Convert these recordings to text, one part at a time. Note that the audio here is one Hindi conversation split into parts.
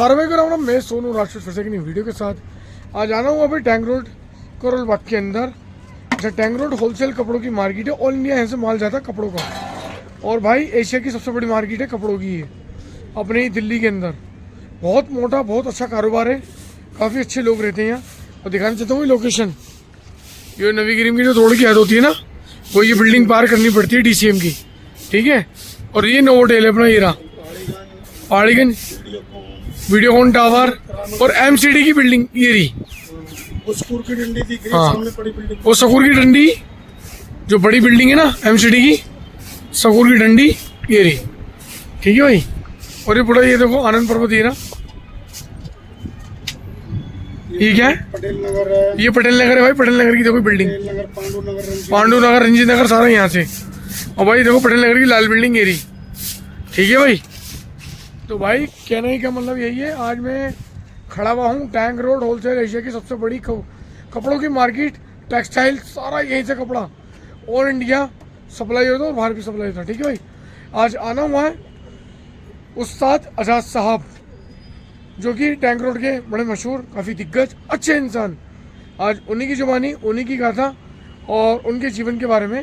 सारे को राम, मैं सोनू राष्ट्र फिर से की वीडियो के साथ आज आना हूँ अभी टैंक रोड करोल बाग के अंदर। अच्छा, टैंक रोड होलसेल कपड़ों की मार्केट है। ऑल इंडिया यहाँ से माल जाता है कपड़ों का, और भाई एशिया की सबसे बड़ी मार्केट है कपड़ों की है अपने ही दिल्ली के अंदर। बहुत मोटा, बहुत अच्छा कारोबार है, काफ़ी अच्छे लोग रहते हैं यहाँ। और दिखाना चाहता हूँ लोकेशन, ये नवी ग्रीम की जो रोड की हद होती है ना, वो ये बिल्डिंग पार करनी पड़ती है डीसीएम की, ठीक है। और ये नोवोटेल है अपना, ये रहा पहाड़ीगंज वीडियोकॉन टावर और एमसीडी की बिल्डिंग ये रही। वो सकूर की डंडी दिख रही है हाँ, सामने बड़ी बिल्डिंग। वो सकूर की डंडी जो बड़ी बिल्डिंग है ना एमसीडी की, सकूर की डंडी ये रही, ठीक है भाई। और ये पूरा ये देखो आनंद पर्वत, ये ना ये क्या है, पटेल नगर है, ये पटेल नगर है भाई। पटेल नगर की देखो बिल्डिंग, पटेल नगर, पांडु नगर, पांडु नगर, रंजीत नगर, सारा यहाँ से। और भाई देखो पटेल नगर की लाल बिल्डिंग ये रही, ठीक है भाई। तो भाई कहने का मतलब यही है, आज मैं खड़ा हुआ हूँ टैंक रोड होलसेल, एशिया की सबसे बड़ी कपड़ों की मार्केट, टेक्सटाइल सारा यहीं से कपड़ा ऑल इंडिया सप्लाई होता है और बाहर भी सप्लाई होता है, ठीक है भाई। आज आना हुआ है उस्ताद आजाद साहब, जो कि टैंक रोड के बड़े मशहूर, काफ़ी दिग्गज, अच्छे इंसान। आज उन्हीं की जुबानी, उन्हीं की गाथा और उनके जीवन के बारे में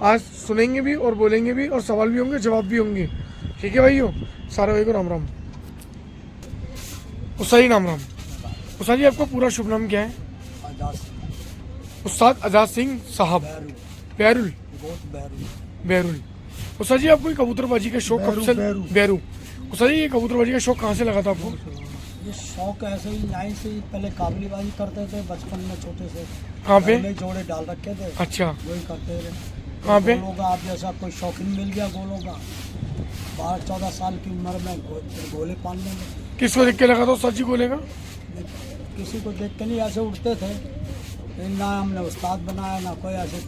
आज सुनेंगे भी और बोलेंगे भी, और सवाल भी होंगे, जवाब भी होंगे, ठीक है भाइयों। सारे भाई को राम राम। उस्ताद जी राम राम। उस्ताद जी आपका पूरा शुभ नाम क्या है? उस्ताद आजाद सिंह साहब बैरुल। बैरुल। उस्ताद जी आपको ये कबूतरबाजी का शौक कब से? बैरू। उस्ताद जी ये कबूतरबाजी का शौक कहाँ से लगा था आपको? ये शौक ऐसे ही यहीं से पहले काबलीबाजी करते थे बचपन में, छोटे से। कहाँ पे? में जोड़े डाल रखे थे, अच्छा, वही करते रहे। कहाँ पे? गोलों का आप जैसा कोई शौकीन मिल गया गोलों का, 12-14 साल की उम्र में गोले पालने में। किसको देख के लगा था उस्ताद जी गोले का? किसी को देख के नहीं, ऐसे उठते थे। ना हमने उस्ताद बनाया, ना कोई ऐसे,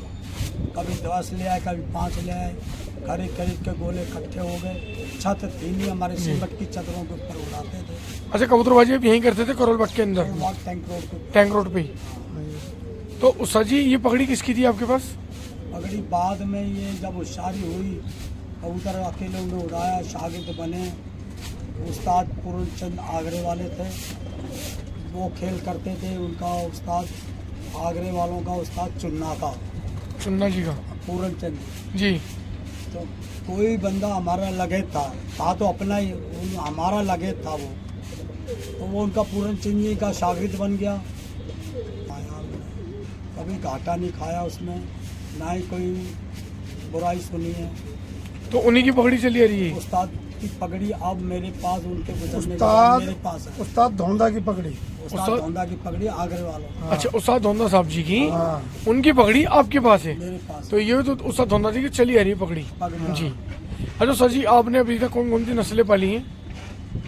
कभी 10 ले आए, कभी 5 ले आए, खरीद खरीद के गोले इकट्ठे हो गए। छत थी नहीं हमारे, सीमेंट की चदरों के ऊपर उड़ाते थे। अच्छा, कबूतरबाजी आप यहीं करते थे करोल बाग के अंदर, टैंक रोड पे। टैंक रोड पे ही? तो उस्ताद जी ये पगड़ी किसकी थी आपके पास? पगड़ी बाद में ये जब होशियारी हुई, कबूतर अकेले उन्हें उड़ाया, शागिर्द बने। उस्ताद पूर्णचंद आगरे वाले थे, वो खेल करते थे। उनका उस्ताद आगरे वालों का उस्ताद चुन्ना था, चुन्ना जी का, पूर्णचंद जी। तो कोई बंदा हमारा लगे था तो अपना ही हमारा लगे था वो, तो वो उनका पूर्णचंद जी का शागिर्द बन गया। कभी घाटा नहीं खाया उसमें, ना ही कोई बुराई सुनी है। तो उन्हीं की पगड़ी चली आ रही है? उस्ताद की पगड़ी अब मेरे पास, उनके गुजरने के बाद मेरे पास है। उस्ताद धोंदा की पगड़ी। उस्ताद धोंदा की पगड़ी आगरे वालों। अच्छा, उस्ताद धोंदा साहब जी की हाँ। उनकी पगड़ी आपके पास है? मेरे पास तो ये तो उस्ताद धोंदा जी की चली आ रही है पगड़ी, पगड़ी। जी। अच्छा सर जी, आपने अभी तक कौन कौन सी नस्लें पाली हैं?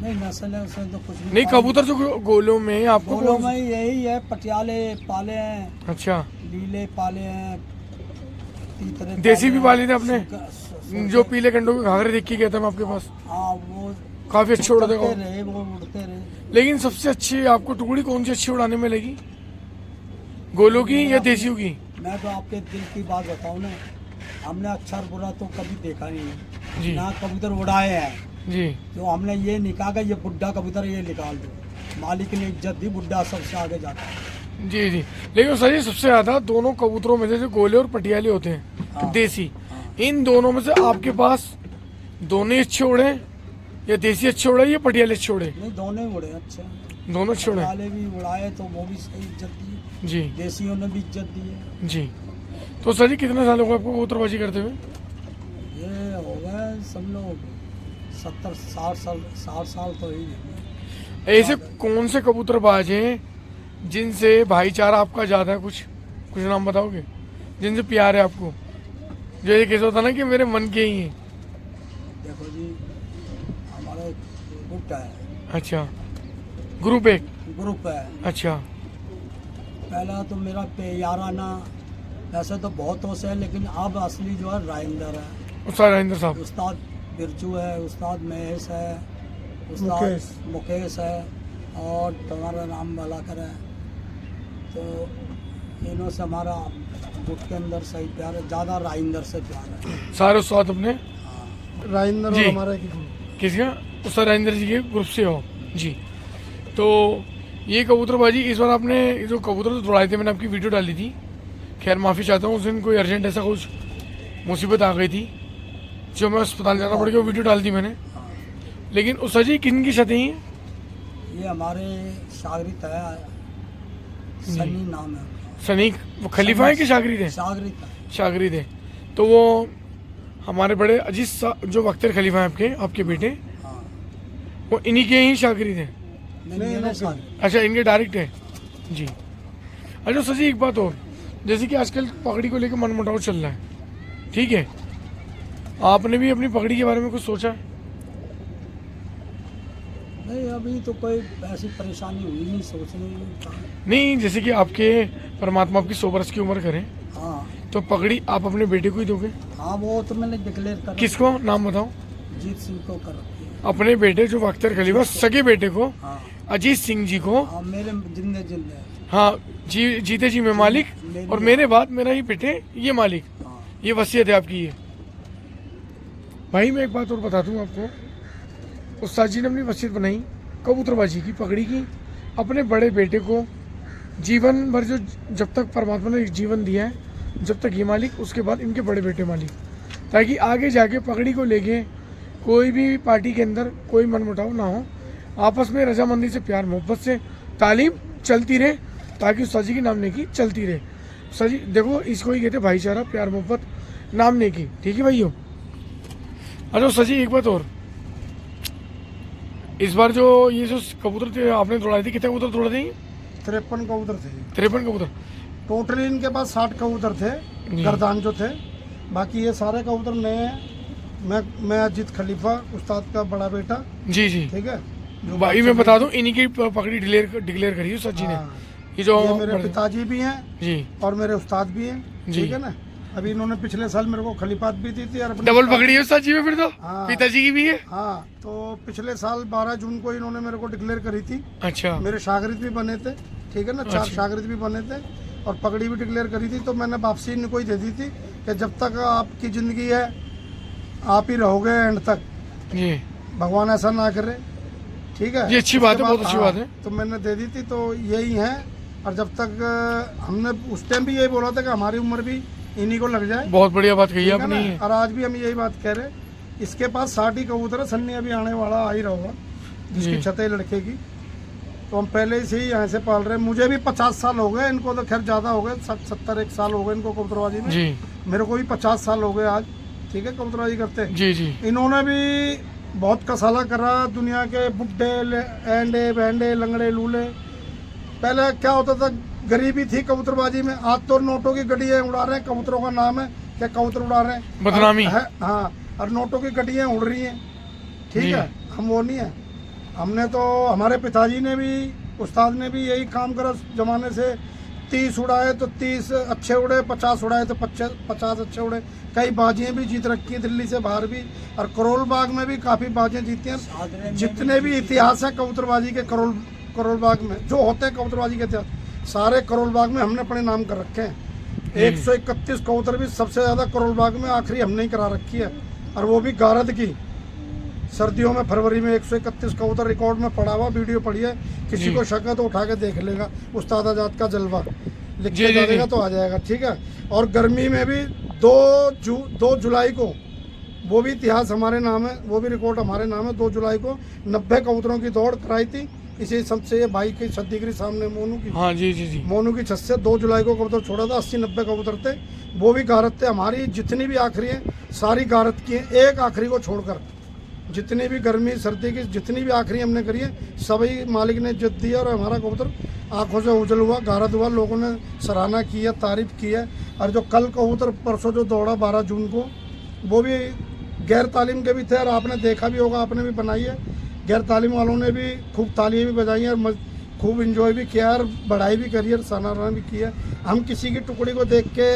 नहीं, नस्ल है उसमें तो कुछ नहीं, कबूतर जो गोलों में आपको गोलों में यही है, पटियाले पाले हैं, अच्छा, लीले पाले हैं, तीतरे देसी भी पाले पाले थे आपने? जो पीले कंडों के घाघरे देख के गया था मैं आपके पास, हाँ, वो काफी अच्छे उड़ते उड़ते थे। रहे, वो उड़ते रहे। लेकिन सबसे अच्छी आपको टुकड़ी कौन सी अच्छी उड़ाने में लगी, गोलों की या देसियों की? मैं तो आपके दिल की बात बताऊं ना, हमने अच्छा और बुरा तो कभी देखा नहीं है जी। ना, कबूतर उड़ाए हैं जी। तो हमने ये नहीं कहा कि ये बुड्ढा कबूतर ये निकाल दो। मालिक ने इज्जत दी, बुड्ढा सबसे आगे जाता है। जी जी। लेकिन सर जी सबसे ज्यादा दोनों कबूतरों में से जो गोले और पटियाले होते हैं, हाँ। देसी, इन दोनों में से आपके पास दोनों ही अच्छे उड़े या देसी अच्छे उड़े या पटियाले अच्छे उड़े? नहीं, दोनों ही उड़े अच्छे, दोनों अच्छे उड़े, पटियाले भी उड़ाए तो वो भी सही इज्जत दी, जी देसियों ने भी इज्जत दी है। जी। तो सर जी कितने साल हो गए आपको कबूतरबाजी करते हुए? ये हो गए सब लोग 70-60 साल तो ही है। ऐसे कौन से कबूतरबाज हैं जिनसे भाईचारा आपका ज्यादा है? कुछ कुछ नाम बताओगे जिनसे प्यार है आपको, जो ये कैसे होता ना कि मेरे मन के ही हैं? देखो जी, हमारा एक ग्रुप है। अच्छा, ग्रुप एक, ग्रुप है। अच्छा। पहला तो मेरा याराना, वैसे तो बहुतों से है, लेकिन अब असली जो है राइंदर है। उस्ताद राजेंद्र साहब, उस्ताद बिरजू है, उस्ताद महेश है, उस्ताद मुकेश है, और तुम्हारा नाम वाला करे। तो इन्हों से हमारा गुट के अंदर सही प्यार है, ज़्यादा राइंदर से प्यार है। सारे उस्ताद अपने राजेंद्र जी। और हमारा एक ग्रुप। किसका? उस्ताद राजेंद्र जी के ग्रुप से हो? जी। तो ये कबूतरबाजी इस बार आपने जो कबूतर तो दौड़ाए थे, मैंने आपकी वीडियो डाली थी। खैर माफ़ी चाहता हूँ, उस दिन कोई अर्जेंट ऐसा कुछ मुसीबत आ गई थी जो मैं अस्पताल जाना पड़ गया, वो वीडियो डाल दी मैंने। लेकिन उस जी किन की क्षति हैं? ये हमारे शागिर्द है, सनी नाम है उनका। सनी वो खलीफा है कि शागिर्द है? शागिर्द है। शागिर्द है। तो वो हमारे बड़े जो अख्तर खलीफा हैं आपके बेटे, हाँ। वो इन्हीं के ही शागिर्द हैं? नहीं, ये शागिर्द। अच्छा, इनके डायरेक्ट है जी। अच्छा सर जी, एक बात और, जैसे कि आजकल पगड़ी को लेकर मनमुटाव चल रहा है, ठीक है, आपने भी अपनी पगड़ी के बारे में कुछ सोचा है? नहीं, अभी तो कोई ऐसी परेशानी हुई नहीं, सोचने का। नहीं, जैसे कि आपके परमात्मा आपकी 100 वर्ष की उम्र करें, हाँ तो पगड़ी आप अपने बेटे को ही दोगे? हाँ, वो तो मैंने डिक्लेयर कर किसको, नाम बताओ? जीत सिंह को कर रखी है। अपने बेटे जो अख्तर खलीफा सगे बेटे को, हाँ अजीत सिंह जी को, हाँ, मेरे जिंदे जिंदे। हाँ जी, जीते जी मैं मालिक और मेरे बाद मेरा ही बेटे ये मालिक, हाँ ये वसीयत है आपकी। ये भाई मैं एक बात और बता दूं आपको, उस्ताद जी ने अपनी वसीयत बनाई कबूतरबाजी की, पगड़ी की, अपने बड़े बेटे को जीवन भर, जो जब तक परमात्मा ने एक जीवन दिया है, जब तक ये मालिक, उसके बाद इनके बड़े बेटे मालिक, ताकि आगे जाके पगड़ी को लेके कोई भी पार्टी के अंदर कोई मनमुटाव ना हो, आपस में रजामंदी से, प्यार मोहब्बत से तालीम चलती रहे, ताकि उस्ताद जी की नामने की चलती रहे। उस्ताद जी देखो, इसको ही कहते भाईचारा, प्यार मोहब्बत, नामने की, ठीक है भाइयों। अच्छा उस्ताद जी एक बात और, इस बार जो ये जो कबूतर थे आपने दौड़ाए थे, कितने कबूतर दौड़े थे? 53 कबूतर थे। 53 कबूतर टोटली इनके पास 60 कबूतर थे, जी। गर्दान जो थे, बाकी ये सारे कबूतर नए हैं। मैं अजीत खलीफा, उस्ताद का बड़ा बेटा, जी जी। ठीक है। जो भाई मैं बता दूं, इन्हीं की पगड़ी डिक्लेयर करी है उस्ताद जी ने। हाँ, ये जो ये मेरे पिताजी भी हैं जी, और मेरे उस्ताद भी हैं, जी। ठीक है ना। अभी इन्होंने पिछले साल मेरे को खलीफात भी दी थी और अपने डबल पगड़ी है उस्ताद जी में फिर तो, हाँ। पिताजी की भी है। हाँ, तो पिछले साल 12 जून को इन्होंने मेरे को डिक्लेयर करी थी। अच्छा मेरे शागिर्द भी बने थे, ठीक है ना, 4 अच्छा। शागिर्द भी बने थे और पगड़ी भी डिक्लेयर करी थी। तो मैंने वापसी इनको ही दे दी थी कि जब तक आपकी ज़िंदगी है आप ही रहोगे एंड तक, जी, भगवान ऐसा ना करे, ठीक है। ये अच्छी बात है, बहुत अच्छी बात है। तो मैंने दे दी थी, तो यही है। और जब तक हमने उस टाइम भी यही बोला था कि हमारी उम्र भी इन्हीं को लग जाए, बहुत बढ़िया बात कही ठीक है आपने। ना? और आज भी हम यही बात कह रहे हैं। इसके पास 60 ही कबूतर है, सन्नी अभी आने वाला आ ही रहा, जिसकी जी। छत है लड़के की। तो हम पहले से ही यहाँ से पाल रहे हैं। मुझे भी 50 साल हो गए, इनको तो खैर ज़्यादा हो गए, 70-71 साल हो गए इनको कबूतरबाजी में। जी मेरे को भी 50 साल हो गए आज, ठीक है, कबूतरबाजी करते। जी जी इन्होंने भी बहुत कसाला करा, दुनिया के बुड्ढे, एंडे बैंडे, लंगड़े लूले। पहले क्या होता था, गरीबी थी कबूतरबाजी में। आज तो नोटों की गड्डियाँ उड़ा रहे हैं, कबूतरों का नाम है क्या, कबूतर उड़ा रहे हैं, बदनामी है। हाँ, और नोटों की गड्डियाँ उड़ रही हैं, ठीक जी। है। हम वो नहीं है। हमने तो, हमारे पिताजी ने भी, उस्ताद ने भी यही काम करा जमाने से। 30 उड़ाए तो 30 अच्छे उड़े, 50 उड़ाए तो 50 अच्छे उड़े। कई बाजियाँ भी जीत रखी हैं दिल्ली से बाहर भी, और करोल बाग में भी काफ़ी बाजियाँ जीती हैं। जितने भी इतिहास है कबूतरबाजी के करोल बाग में जो होते हैं, कबूतरबाजी के इतिहास सारे करोल बाग में हमने अपने नाम कर रखे हैं। 131 कबूतर भी सबसे ज़्यादा करोल बाग में आखिरी हमने ही करा रखी है, और वो भी गारद की। सर्दियों में फरवरी में 131 कबूतर रिकॉर्ड में पड़ा हुआ, वीडियो पड़ी है, किसी को शक है तो उठा के देख लेगा। उस्ताद आजाद का जलवा लिख जी, के जी, जाएगा जी। तो आ जाएगा, ठीक है। और गर्मी में भी 2 जुलाई को, वो भी इतिहास हमारे नाम है, वो भी रिकॉर्ड हमारे नाम है। 2 जुलाई को 90 कबूतरों की दौड़ कराई थी इसी सबसे, ये भाई की छत दिख रही सामने मोनू की, हाँ जी जी जी। मोनू की छत से 2 जुलाई को कबूतर छोड़ा था। 80-90 कबूतर थे, वो भी गारत थे। हमारी जितनी भी आखिरी हैं सारी गारत की हैं, एक आखिरी को छोड़कर। जितनी भी गर्मी सर्दी की जितनी भी आखिरी हमने करी है, सभी मालिक ने इज्जत दी है, और हमारा कबूतर आंखों से उजल हुआ, गारद हुआ, लोगों ने सराहना की है, तारीफ की है। और जो कल कबूतर परसों जो दौड़ा 12 जून को, वो भी गैर तालीम के भी थे, और आपने देखा भी होगा, आपने भी बनाई है। गैर तालीम वालों ने भी खूब तालियां भी बजाई हैं, और खूब इंजॉय भी किया, और बढ़ाई भी करी है, सराहना भी की है। हम किसी की टुकड़ी को देख के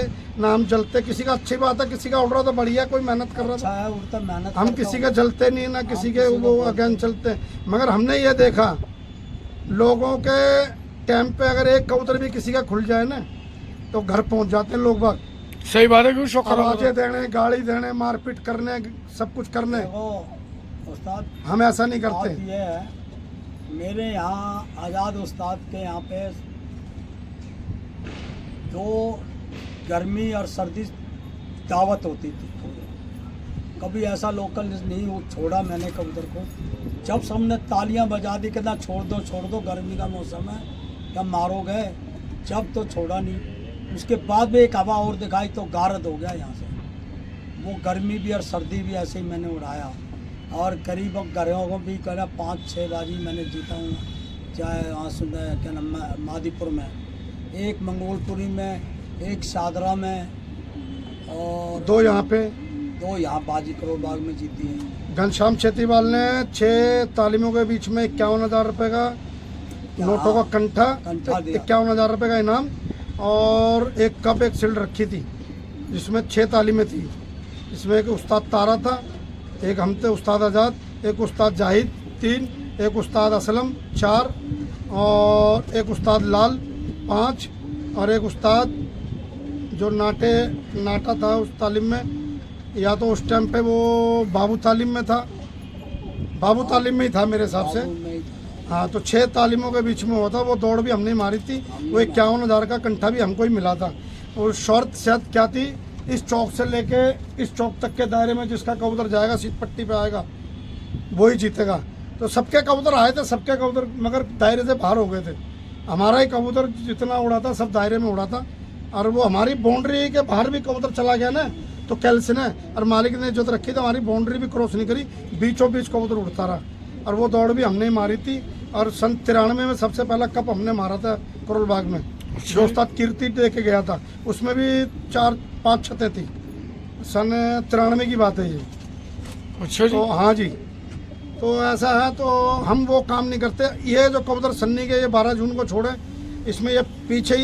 नाम जलते, किसी का अच्छी बात है, किसी का उड़ रहा था बढ़िया, कोई मेहनत कर रहा था, अच्छा है, उड़ता मेहनत हम करता किसी हूँ। का जलते नहीं, ना किसी के वो अगेंस्ट चलते। मगर हमने ये देखा, लोगों के टाइम पे अगर एक कबूतर भी किसी का खुल जाए ना, तो घर पहुंच जाते हैं लोग बाग। सही बात है, क्यों शौक खराब आवाजें देने, गाली देने, मारपीट करने, सब कुछ करने। देखो उस्ताद, हम ऐसा नहीं बात करते। ये है मेरे यहाँ आज़ाद उस्ताद के यहाँ पे जो गर्मी और सर्दी दावत होती थी, कभी ऐसा लोकल नहीं वो छोड़ा मैंने कबूतर को। जब सबने तालियां बजा दी कि ना छोड़ दो गर्मी का मौसम है, तब मारोगे, जब तो छोड़ा नहीं। उसके बाद भी एक हवा और दिखाई तो गारद हो गया यहाँ से। वो गर्मी भी और सर्दी भी ऐसे ही मैंने उड़ाया, और करीब घरों को भी करा 5-6 बाजी मैंने जीता हूँ। चाहे वहाँ सुना क्या नाम मादीपुर में, एक मंगोलपुरी में, एक शादरा में, और 2 यहाँ पे, 2 यहाँ बाजी करोड़ बाग में जीती है। घनश्याम छेतीवाल ने 6 तालीमों के बीच में 51,000 रुपये का नोटों का कंठा, कंठा दिया। 51,000 रुपये का इनाम, और एक कप एक शील्ड रखी थी जिसमें 6 तालीमें थी। इसमें एक उस्ताद तारा था, एक हम थे उस्ताद आज़ाद, एक उस्ताद जाहिद 3, एक उस्ताद असलम 4, और एक उस्ताद लाल 5, और एक उस्ताद जो नाटा था उस तालीम में, या तो उस टाइम पे वो बाबू तालीम में था, बाबू तालीम में ही था मेरे हिसाब से। हाँ, तो 6 तालीमों के बीच में हुआ था। वो दौड़ भी हमने मारी थी, वो 51,000 का कंठा भी हमको ही मिला था। और शर्त शायद क्या थी, इस चौक से लेके इस चौक तक के दायरे में जिसका कबूतर जाएगा, सीट पट्टी पे आएगा, वो ही जीतेगा। तो सबके कबूतर आए थे, सबके कबूतर मगर दायरे से बाहर हो गए थे। हमारा ही कबूतर जितना उड़ा था सब दायरे में उड़ा था, और वो हमारी बाउंड्री के बाहर भी कबूतर चला गया ना, तो कैल्स ने और मालिक ने जो रखी थी, हमारी बाउंड्री भी क्रॉस नहीं करी, बीचों बीच कबूतर उड़ता रहा। और वो दौड़ भी हमने ही मारी थी। और सन 93 में सबसे पहला कप हमने मारा था करोल बाग में, जो उस्ताद कीर्ति दे के गया था। उसमें भी 4-5 छतें थी। सन 93 की बात है ये। अच्छा जी। तो हाँ जी, तो ऐसा है। तो हम वो काम नहीं करते। ये जो कबूतर सन्नी के ये 12 जून को छोड़े, इसमें ये पीछे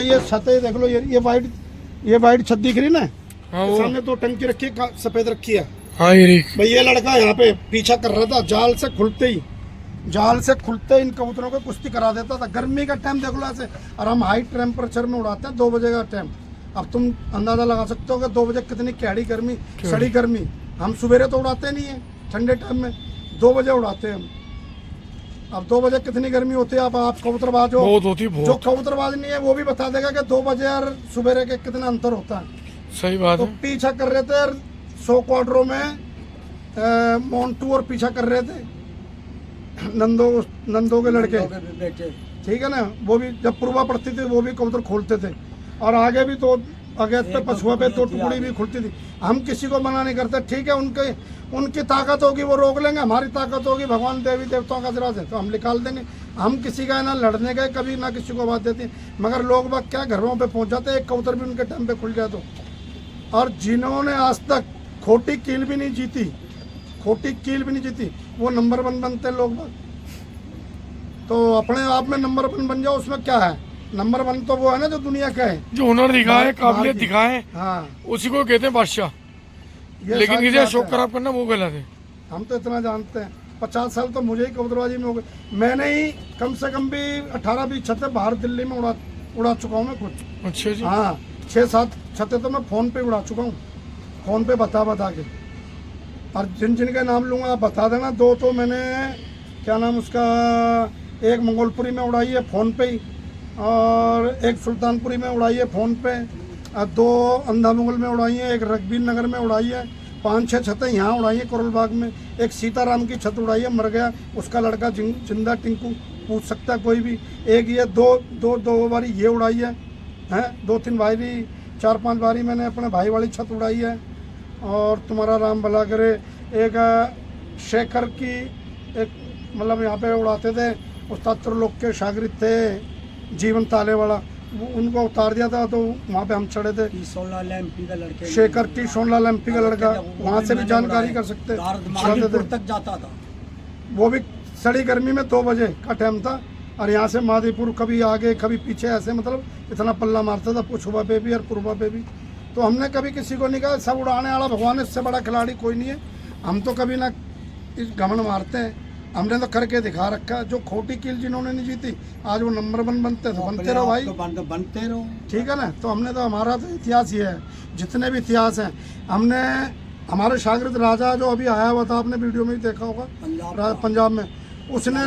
ये छतें देख लो, ये वाइट छत दिख रही ना, हाँ, वो सामने 2 टंकी रखी है, सफेद रखी है। हाँ ये भाई ये लड़का यहाँ पे पीछा कर रहा था, जाल से खुलते ही इन कबूतरों को कुश्ती करा देता था। गर्मी का टाइम देख लो ऐसे, और हम हाई टेम्परेचर में उड़ाते हैं 2 बजे का टाइम। अब तुम अंदाजा लगा सकते हो कि 2 बजे कितनी कैड़ी गर्मी, सड़ी गर्मी। हम सुबेरे तो उड़ाते नहीं है ठंडे टाइम में, 2 बजे उड़ाते हैं हम। अब 2 बजे कितनी गर्मी होती है। अब आप कबूतरबाज हो, बहुत होती है, बहुत। जो कबूतरबाज नहीं है वो भी बता देगा कि 2 बजे और सुबेरे के कितना अंतर होता है। सही बात तो है। पीछा कर रहे थे 100 क्वार्टरों में मोन्टू, और पीछा कर रहे थे नंदो के लड़के, बेटे ठीक है ना। वो भी जब पूर्वा पड़ती थी वो भी कबूतर खोलते थे, और आगे भी तो अगेत पे पछुआ पे 2 टुकड़ी भी खुलती थी। हम किसी को मना नहीं करते, ठीक है। उनकी ताकत होगी वो रोक लेंगे, हमारी ताकत होगी भगवान देवी देवताओं का जरा से तो हम निकाल देंगे। हम किसी का ना लड़ने गए कभी, ना किसी को बात देती, मगर लोग बाग क्या घरों पे पहुंच जाते, एक कबूतर भी उनके टाइम पे खुल जाए तो। और जिन्होंने आज तक खोटी कील भी नहीं जीती, वो नंबर 1 बनते लोग बाग। तो अपने आप में नंबर 1 बन जाओ, उसमें क्या है। नंबर 1 तो वो है ना जो दुनिया का है, जो हुनर दिखाए, काबिलियत दिखाए, हाँ, उसी को कहते हैं बादशाह। ये लेकिन सारी किसी बात शौक है। खराब करना वो गलत है। हम तो इतना जानते हैं, 50 साल तो मुझे ही कबूतरबाजी में हो गए। मैंने ही कम से कम भी 18-20 छतें बाहर दिल्ली में उड़ा चुका हूँ मैं खुद। अच्छा जी। हाँ, 6-7 छतें तो मैं फ़ोन पे उड़ा चुका हूँ, फ़ोन पे बता के। और जिनका नाम लूँगा आप बता देना। 2 तो मैंने क्या नाम उसका, एक मंगोलपुरी में उड़ाई है फ़ोन पे ही, और एक सुल्तानपुरी में उड़ाई है फ़ोन पे, और 2 अंधा मुगल में उड़ाई है, एक रघबीर नगर में उड़ाई है, 5-6 छतें यहाँ उड़ाई है करोल बाग में। एक सीताराम की छत उड़ाई है, मर गया उसका लड़का जिंदा टिंकू, पूछ सकता है कोई भी। एक ये दो बारी ये उड़ाई है, 2-3 बारी, 4-5 बारी मैंने अपने भाई वाली छत उड़ाई है। और तुम्हारा राम भला करे, एक शेखर की एक मतलब यहाँ पे उड़ाते थे, उस्ताद त्रिलोक के शागिर्द थे, जीवन ताले वाला, वो उनको उतार दिया था, तो वहाँ पे हम चढ़े थे। सोनलाल एमपी का लड़का, शेखर टी सोनलाल एमपी का लड़का, वहाँ से भी जानकारी कर सकते मादीपुर तक जाता था। वो भी सड़ी गर्मी में 2 बजे का टाइम था, और यहाँ से मादीपुर कभी आगे कभी पीछे, ऐसे मतलब इतना पल्ला मारता था, पुछुआ पे भी और पूर्वा पे भी। तो हमने कभी किसी को नहीं कहा सब उड़ाने वाला भगवान, इससे बड़ा खिलाड़ी कोई नहीं है। हम तो कभी ना इस घमंड मारते हैं, हमने तो करके दिखा रखा। जो खोटी कील जिन्होंने नहीं जीती, आज वो नंबर 1 बनते तो बनते रहो भाई, बनते रहो, ठीक है ना। तो हमने तो, हमारा तो इतिहास ये है, जितने भी इतिहास हैं हमने। हमारे शागिर्द राजा जो अभी आया हुआ था, आपने वीडियो में ही देखा होगा, पंजाब में, उसने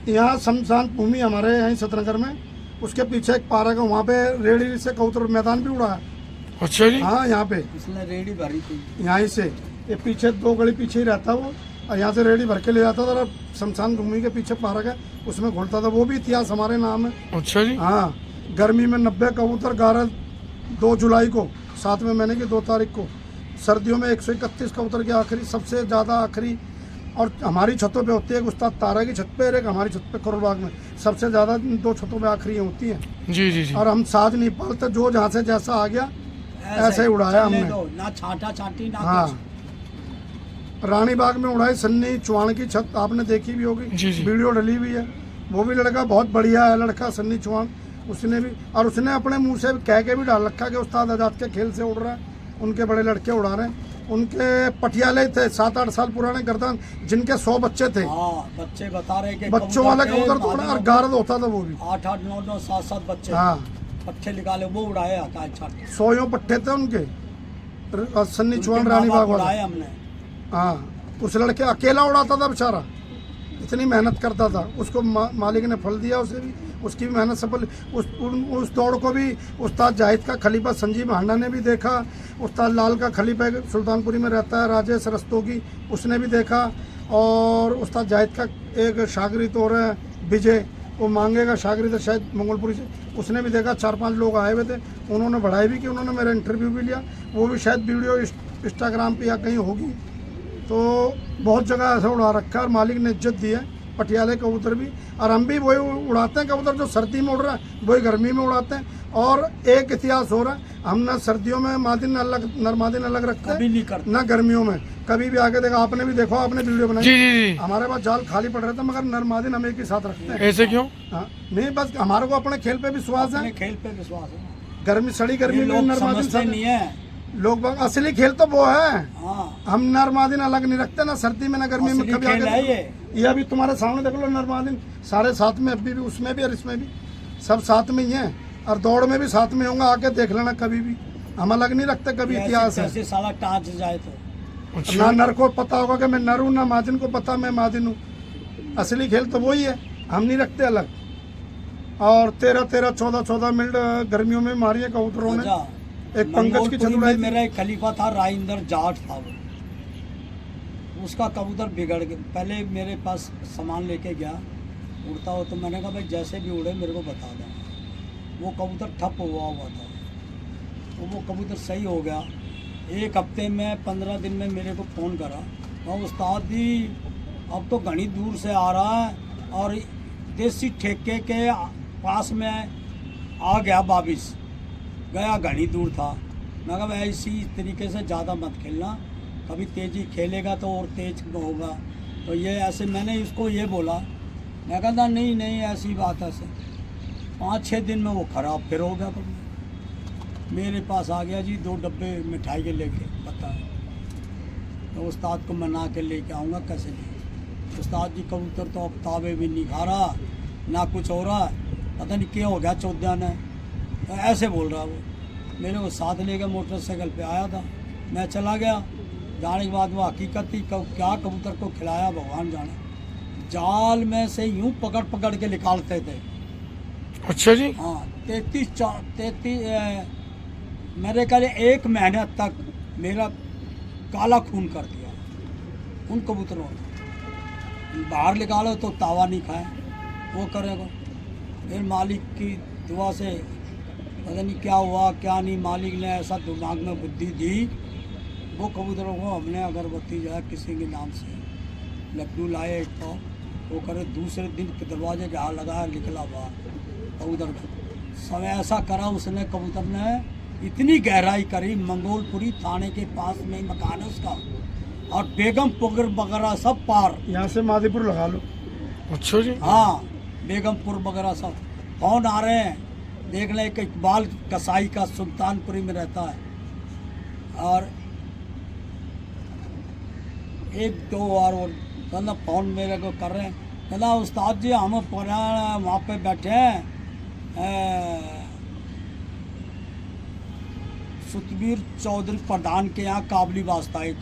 यहाँ शमशान भूमि हमारे यहीं सतनगर में, उसके पीछे एक पार्क है, वहाँ पे रेडी से कबूतर मैदान भी उड़ा है। अच्छा जी। हाँ यहाँ पे उसने रेडी भरी थी। यहाँ से ये पीछे 2 गली पीछे ही रहता वो, और यहाँ से रेडी भर के ले जाता था और शमशान भूमि के पीछे पार्क है उसमें घोलता था। वो भी इतिहास हमारे नाम है। अच्छा जी। हाँ, गर्मी में 90 कबूतर 2 जुलाई को 7वें महीने की 2 तारीख को, सर्दियों में 131 कबूतर की आखिरी सबसे ज़्यादा आखिरी। और हमारी छतों पे होती है, एक उस्ताद तारा की छत पे, एक हमारी छत पे करोल बाग में, सबसे ज़्यादा 2 छतों पे आखिरी होती हैं। जी जी जी। और हम साज नहीं पालते, जो जहाँ से जैसा आ गया ऐसे ही उड़ाया चलने हमने। दो, ना छाटा छाटी ना हाँ, कुछ। रानी बाग में उड़ाई सन्नी चौहान की छत, आपने देखी भी होगी, जी, जी। वीडियो डली हुई है। वो भी लड़का बहुत बढ़िया है, लड़का सन्नी चौहान, उसने भी, और उसने अपने मुंह से कह के भी डाल रखा कि उस्ताद आजाद के खेल से उड़ रहा है, उनके बड़े लड़के उड़ा रहे हैं। उनके पटियाले थे 7-8 साल पुराने गर्दन, जिनके 100 बच्चे थे। हाँ, बच्चे बता रहे कि बच्चों वाला कबूतर तो उड़ा, और गार्द होता था वो भी। 8-8, 9-9, 7-7 बच्चे। हाँ, पट्टे निकाले वो उड़ाए आता है छाटे। 100 पट्टे थे उनके, सन्नी चौहान रानी बाग वाला। उड़ाए हमने। हाँ, उस लड़के अकेला उड़ाता था बेचारा, इतनी मेहनत करता था। उसको मालिक ने फल दिया, उसे भी, उसकी भी मेहनत सफल। उस दौड़ को भी उस्ताद जाहिद का खलीफा संजीव हांडा ने भी देखा, उस्ताद लाल का खलीफा सुल्तानपुरी में रहता है राजेश रस्तोगी, उसने भी देखा, और उस्ताद जाहिद का एक शागिर्द और है विजय, वो मांगे का शागिर्द है शायद मंगोलपुरी से, उसने भी देखा। 4-5 लोग आए हुए थे, उन्होंने बढ़ाई भी की, उन्होंने मेरा इंटरव्यू भी लिया। वो भी शायद वीडियो इंस्टाग्राम पे या कहीं होगी। तो बहुत जगह ऐसा उड़ा रखा है, और मालिक ने इज्जत दी है। पटियाले कबूतर भी, और हम भी वही उड़ाते हैं कबूतर जो सर्दी में उड़ रहा है, वही गर्मी में उड़ाते हैं। और एक इतिहास हो रहा है, हम ना सर्दियों में मादिन अलग, नरमादिन अलग रखते कभी हैं, नहीं करते। ना गर्मियों में कभी भी। आगे देखा, आपने भी देखा, आपने वीडियो बनाई, जी जी जी। हमारे पास जाल खाली पड़ रहे थे, मगर नरमादिन हम एक ही साथ रखते हैं। ऐसे क्यों? हाँ, नहीं, बस हमारे को अपने खेल पे विश्वास अपने है। खेल पे विश्वास है। गर्मी, सड़ी गर्मी ये में लोग नरमादिन समझते नहीं है। लोग असली खेल तो वो है। हाँ, हम नरमादिन अलग नहीं रखते, ना सर्दी में ना गर्मी में। असली कभी खेल है आगे ये। ये अभी तुम्हारे सामने देख लो, नरमादिन सारे साथ में, अभी भी उसमें भी और इसमें भी सब साथ में ही हैं, और दौड़ में भी साथ में होंगे। आके देख लेना कभी भी, हम अलग नहीं रखते कभी। इतिहास है। ऐसे साला टाँच जाए तो। अच्छा। ना नर को पता होगा कि मैं नर हूँ, ना मादिन को पता मैं मादिन हूँ। असली खेल तो वही है, हम नहीं रखते अलग। और 13-13, 14-14 मिनट गर्मियों में मारी है कबूतरों ने। अच्छा, एक पंकज की छत मंगोलपुरी उड़ाई में थी। मेरा एक खलीफा था, राइंदर जाट था वो। उसका कबूतर बिगड़ गया। पहले मेरे पास सामान लेके गया, उड़ता हो तो मैंने कहा भाई जैसे भी उड़े मेरे को बता दें। वो कबूतर ठप हुआ था, तो वो कबूतर सही हो गया। 1 हफ्ते में 15 दिन में मेरे को फ़ोन करा, मैं उस्ताद जी अब तो घनी दूर से आ रहा है, और देसी ठेके के पास में आ गया वापिस, गया घनी दूर था। मैं कहा भाई इसी तरीके से ज़्यादा मत खेलना, कभी तेज़ी खेलेगा तो और तेज होगा। तो ये ऐसे मैंने इसको ये बोला, मैं कहता नहीं नहीं ऐसी बात है। 5-6 दिन में वो ख़राब फिर हो गया। तो मेरे पास आ गया जी 2 डब्बे मिठाई के लेके, पता है तो उस्ताद को मना के लेके आऊँगा कैसे नहीं। उस्ताद जी कबूतर तो अब ताबे भी नहीं खा रहा, ना कुछ हो रहा, पता नहीं क्या हो गया चौदह ने, तो ऐसे बोल रहा वो। मेरे को साथ लेकर मोटरसाइकिल पे आया था, मैं चला गया। जाने के बाद वो हकीकत थी, क्या कबूतर को खिलाया भगवान जाने। जाल में से यूं पकड़ पकड़ के निकालते थे। अच्छा जी। हाँ, 33 मेरे ख्याल 1 महीने तक मेरा काला खून कर दिया उन कबूतरों ने। बाहर निकालो तो तावा नहीं खाए, वो करेगा। फिर मालिक की दुआ से पता नहीं क्या हुआ क्या नहीं, मालिक ने ऐसा दिमाग में बुद्धि दी, वो कबूतरों को हमने अगरबत्ती जो है किसी के नाम से लड्डू लाए एक पाव, वो करे दूसरे दिन दरवाजे के हाथ लगाया, निकला बाहर कबूतर का। समय ऐसा करा उसने, कबूतर ने इतनी गहराई करी, मंगोलपुरी थाने के पास में मकान है उसका, और बेगमपुर वगैरह सब पार। यहाँ से मादीपुर लगा लो। अच्छा जी। हाँ, बेगमपुर वगैरह सब फोन आ रहे हैं। देख लें कि इकबाल कसाई का सुल्तानपुरी में रहता है, और 1-2 बार वो कहना फ़ोन मेरे को कर रहे हैं, कहना उस्ताद जी हम पुराना वहाँ पे बैठे हैं सुतबीर चौधरी प्रधान के यहाँ काबली वास्ता एक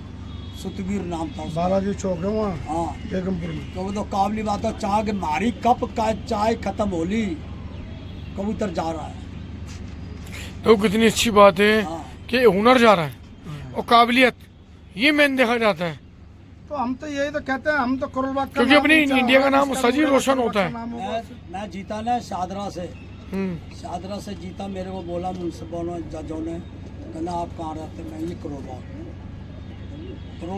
सुतवीर नाम था उसका। बालाजी चौक है वहाँ हाँ बेगमपुर में। तो वो तो काबली बात है, चाह के मारी कप का चाय खत्म होली, कबूतर जा रहा है। तो कितनी अच्छी बात है हाँ कि हुनर जा रहा है और काबिलियत, ये मैंने देखा जाता है। तो हम तो यही तो कहते हैं, हम तो करोल बाग का क्योंकि नाम अपनी ऊंचा इंडिया का होगा, नाम इसका सजी पूरा रोशन करोल होता बाग है। का नाम होगा। मैं जीता ना शादरा से, हम्म। शादरा से जीता। मेरे को बोला म्यूनसिपल जजों ने, कहना आप कहाँ रहते? मैं ये करोल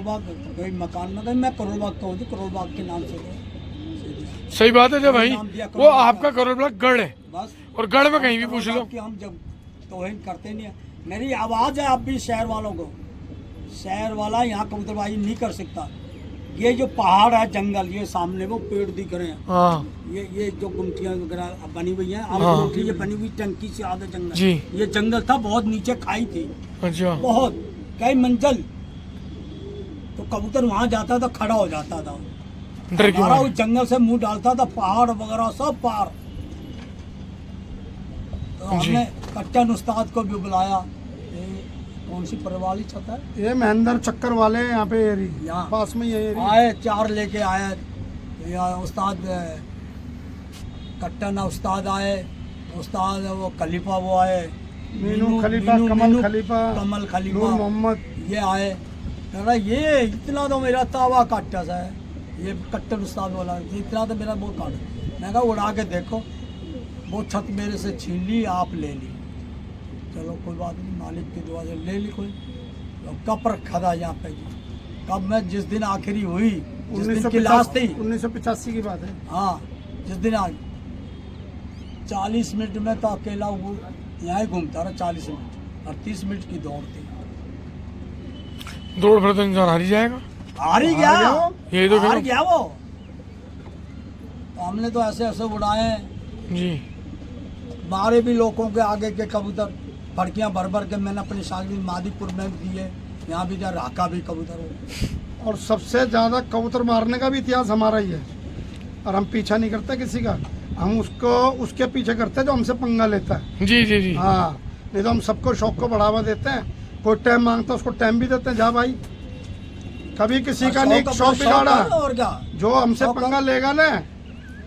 बाग कोई मकान में, मैं करोल बाग का हूँ, करोल बाग के नाम से दो। सही बात है जब भाई, नाम दिया वो करोल बाग आपका का। करोल बाग गढ़ है बस और गढ़ में कहीं भी पूछ करोल लो। बाग की हम जब तोहिन करते नहीं है। मेरी आवाज़ है अब भी शहर वालों को, शहर वाला यहाँ कबूतरबाजी नहीं कर सकता। ये जो पहाड़ है, जंगल, ये सामने वो पेड़ दिख रहे हैं, हाँ ये जो गुमटियाँ वगैरह बनी हुई हैं, अब हाँ। गुमटी ये बनी हुई टंकी से आधा जंगल। जी। ये जंगल था, बहुत नीचे खाई थी, अच्छा बहुत कई मंजिल। तो कबूतर वहां जाता था, खड़ा हो जाता था, डर क्यों हमारा है? उस जंगल से मुंह डालता था, पहाड़ वगैरह सब पार। तो जी। हमने कट्टन उस्ताद को भी बुलाया। ये कौन सी परवाली छत है? ये महेंद्र चक्कर वाले हैं यहाँ पे एरी, यहाँ। पास में ये एरी। आए 4 लेके आए, या उस्ताद कट्टन उस्ताद आए, उस्ताद वो खलीफा वो आए, मीनू खलीफा, कमल खलीफा, कमल खलीफा, नूर मोहम्मद। ये आए। कह रहा ये इतना तो मेरा तावा काटा सा है, ये कट्टन उस्ताद बोला इतना तो मेरा बहुत काटा। मैं कहा उड़ा के देखो, वो छत मेरे से छीन ली, आप ले ली। चलो कोई बात नहीं, मालिक की दुआ से ले ली कोई। तो कब रखा था यहाँ पे जी, कब मैं जिस दिन आखिरी हुई, जिस दिन की लाश थी, 1985 की बात है। हाँ जिस दिन 40 मिनट में तो अकेला वो यहाँ ही घूमता रहा 40 मिनट, और 30 मिनट की दौड़ थी। दौड़ फिर तो इंसान हार ही जाएगा। हार ही गया, यही तो हार करो। गया वो। तो हमने तो ऐसे ऐसे उड़ाए जी मारे भी लोगों के आगे के कबूतर, फड़कियाँ भर भर के मैंने अपने शागिर्द मादीपुर में भी दिए, यहाँ भी जा राका भी कबूतर हो। और सबसे ज्यादा कबूतर मारने का भी इतिहास हमारा ही है, और हम पीछा नहीं करते किसी का, हम उसको उसके पीछे करते हैं जो हमसे पंगा लेता है। जी जी जी। हाँ, नहीं तो हम सबको शौक को बढ़ावा देते हैं। कोई टाइम मांगता है उसको टाइम भी देते हैं, जा भाई। कभी किसी का नहीं शौक बिगाड़ा, और क्या, जो हमसे पंगा लेगा ना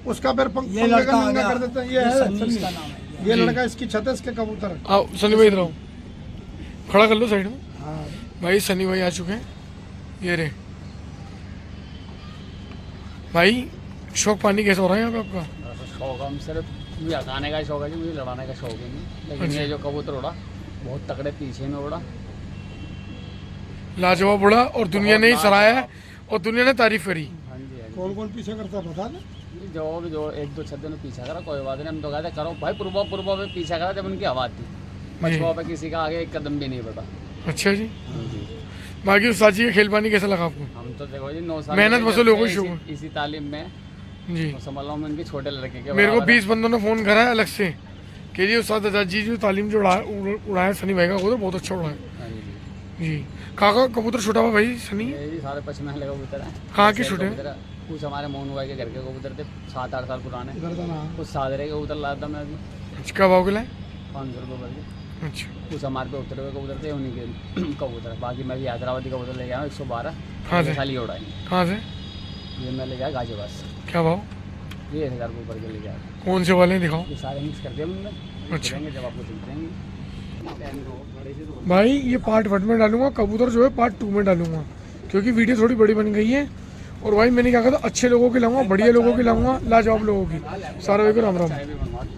उसका फिर ये पंगे लड़का का आ नंगा गया, कर देते हैं। ये ये है सन्नी सन्नी। इसका नाम है। ये जी। लड़का, इसकी छत है, इसके कबूतर है। आओ सनी भाई इधर आओ, खड़ा कर लो साइड में। हाँ, भाई सनी भाई आ चुके हैं, ये रे भाई। शौक पानी कैसे हो रहा है यहाँ पे आपका? शौक हम सिर्फ मुझे हकाने का शौक है जी, मुझे लड़ाने का शौक है नहीं। लेकिन अच्छा। ये जो कबूतर उड़ा बहुत तगड़े पीछे में उड़ा, लाजवाब उड़ा और दुनिया ने ही सराहा है और दुनिया ने तारीफ करी। हाँ जी हाँ कौन कौन पीछे करता है बता दे। जी। जो 1-2 छद्दे ने पीछा करा, कोई बात नहीं, हम तो कहते करो भाई। पूर्वा पे पीछा करा जब उनकी आवाज़ थी, पछुआ पे किसी का आगे एक कदम भी नहीं बढ़ा। अच्छा जी। हाँ जी। बाकी उस साची का खेल पानी कैसा लगा आपको? हम तो देखो जी 9 साल मेहनत के वसूल हो गई इसी- शुरू में। इसी तालीम में जी। तो समझ लो मैं इनके छोटे लड़के के मेरे को बराबर है। 20 बंदों ने फ़ोन करा है अलग से कि जी उस्ताद आजाद जी जो तालीम जो उड़ाया सनी भाई का कबूतर बहुत अच्छा उड़ाया। हाँ जी। जी काका कबूतर छुटा हुआ भाई सनी? ये जी सारे पचमहल के कबूतर हैं। कहाँ के शेर छूटे? कबूतर है। कुछ हमारे मोहन भाई के घर के कबूतर थे 7-8 साल पुराने, गर्दना कुछ सादरे के कबूतर लाया था मैं अभी क्या भाव के लाए? 500 रुपये भर के। अच्छा कुछ हमारे पे उतरे हुए कबूतर थे, उन्हीं के कबूतर। बाकी मैं भी हैदराबादी कबूतर ले गया हूँ 112 कहाँ से? खाली उड़ाई। कहाँ से? ये मैं ले गया गाजियाबाद से, क्या भाव? ये 1000 रुपये भर के ले गया। कौन से वाले हैं दिखाओ। ये सारे मिक्स कर दिया हमने, अच्छा। चलेंगे जब आपको चलते भाई ये पार्ट 1 में डालूंगा, कबूतर जो है पार्ट 2 में डालूंगा, क्योंकि वीडियो थोड़ी बड़ी बन गई है। और भाई मैंने क्या कहा था, अच्छे लोगों की लाऊंगा, बढ़िया लोगों की लाऊंगा, लाजवाब लोगों की। सारे भाई को राम राम। हैं।